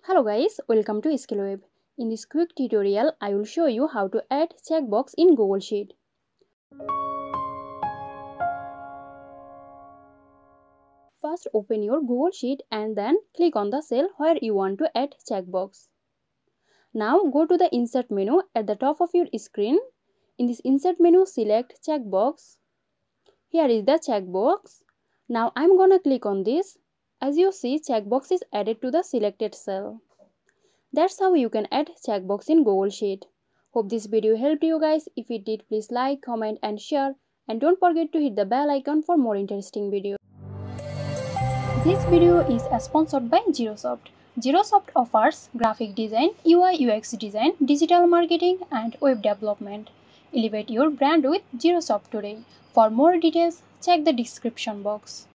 Hello guys, welcome to SkillWeb. In this quick tutorial, I will show you how to add checkbox in Google Sheet. First open your Google Sheet and then click on the cell where you want to add checkbox. Now go to the Insert menu at the top of your screen. In this Insert menu, select Checkbox. Here is the checkbox. Now I'm gonna click on this. As you see, checkbox is added to the selected cell. That's how you can add checkbox in Google Sheet. Hope this video helped you guys. If it did, please like, comment and share. And don't forget to hit the bell icon for more interesting videos. This video is sponsored by Zerosoft. Zerosoft offers graphic design, UI UX design, digital marketing and web development. Elevate your brand with Zerosoft today. For more details, check the description box.